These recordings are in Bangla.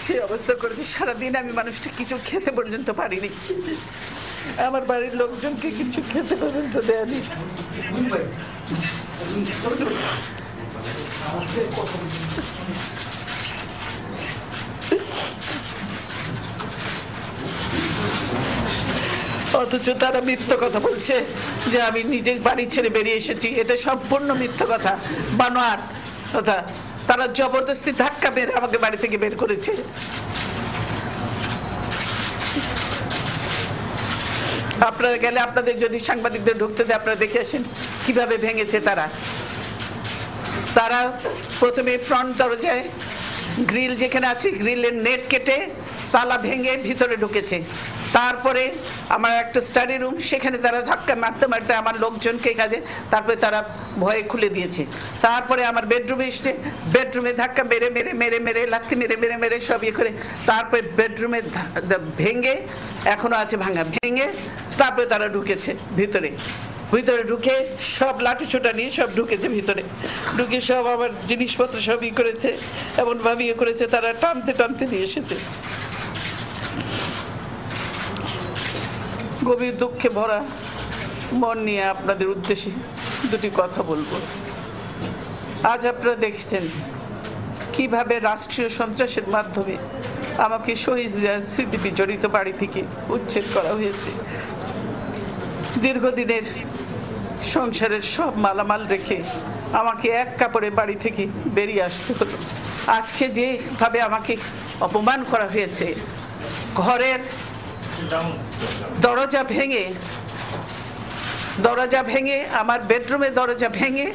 সে অবস্থা করেছে, সারাদিন আমি মানুষটা কিছু খেতে পর্যন্ত পারিনি, আমার বাড়ির লোকজনকে কিছু খেতে পর্যন্ত দেয়নি। অথচ তারা মিথ্যা কথা বলছে যে আমি নিজে বাড়ি ছেড়ে বেরিয়ে এসেছি। এটা সম্পূর্ণ মিথ্যা কথা, বানোয়াট কথা। তারা জবরদস্তি ধাক্কা মেরে আমাকে বাড়ি থেকে বের করেছে। আপনারা গেলে, আপনাদের যদি সাংবাদিকদের ঢুকতে দেয়, আপনারা দেখে আসেন কিভাবে ভেঙেছে তারা। তারা প্রথমে ফ্রন্ট দরজায় গ্রিল যেখানে আছে, গ্রিলের নেট কেটে তালা ভেঙে ভিতরে ঢুকেছে। তারপরে আমার একটা স্টাডি রুম, সেখানে তারা ধাক্কা মারতে মারতে আমার লোকজনকে কাজে, তারপরে তারা ভয়ে খুলে দিয়েছে। তারপরে আমার বেডরুমে এসছে, বেডরুমে ধাক্কা মেরে মেরে মেরে মেরে লাথি মেরে মেরে মেরে সব ইয়ে করে, তারপরে বেডরুমে ভেঙে, এখনো আছে ভাঙা, ভেঙে তারপরে তারা ঢুকেছে ভিতরে। ভিতরে ঢুকে সব লাঠি ছোটা নিয়ে সব ঢুকেছে ভিতরে, ঢুকে সব আমার জিনিসপত্র সব ই করেছে, এমন ভাবে ইয়ে করেছে, তারা টানতে টানতে নিয়ে এসেছে। গভীর দুঃখে ভরা মন নিয়ে আপনাদের উদ্দেশ্যে দুটি কথা বলবো। আজ আপনারা দেখছেন কিভাবে রাষ্ট্রীয় সন্ত্রাসের মাধ্যমে আমাকে শহীদ স্মৃতি বিজড়িত বাড়ি থেকে উচ্ছেদ করা হয়েছে। দীর্ঘদিনের সংসারের সব মালামাল রেখে আমাকে এক কাপড়ে বাড়ি থেকে বেরিয়ে আসতে হলো। আজকে যেভাবে আমাকে অপমান করা হয়েছে, ঘরের দরজা ভেঙে আমার বেডরুমের দরজা ভেঙে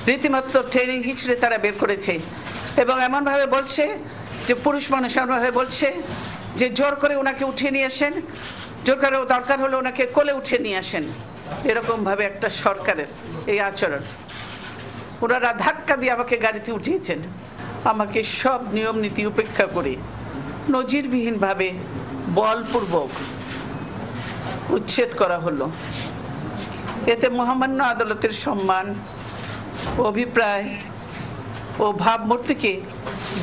রীতিমতো ট্রেনিং হিচড়ে তারা বের করেছে। এবং এমনভাবে বলছে যে পুরুষ মানুষ এমনভাবে বলছে যে জোর করে ওনাকে উঠিয়ে নিয়ে আসেন, জোর করে দরকার হলে ওনাকে কোলে উঠিয়ে নিয়ে আসেন। এরকম ভাবে একটা সরকারের এই আচরণ। ওনারা ধাক্কা দিয়ে আমাকে গাড়িতে উঠিয়েছেন। আমাকে সব নিয়ম নীতি উপেক্ষা করে নজিরবিহীন ভাবে বলপূর্বক উচ্ছেদ করা হলো। এতে মহামান্য আদালতের সম্মান, অভিপ্রায় ও ভাবমূর্তিকে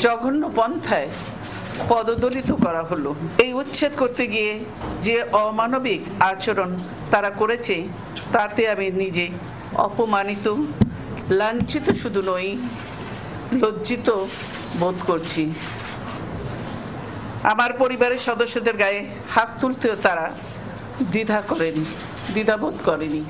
জঘন্য পন্থায় পদদলিত করা হলো। এই উচ্ছেদ করতে গিয়ে যে অমানবিক আচরণ তারা করেছে, তাতে আমি নিজে অপমানিত, লাঞ্ছিত শুধু নই, লজ্জিত বোধ করছি। আমার পরিবারের সদস্যদের গায়ে হাত তুলতেও তারা দ্বিধাবোধ করেনি।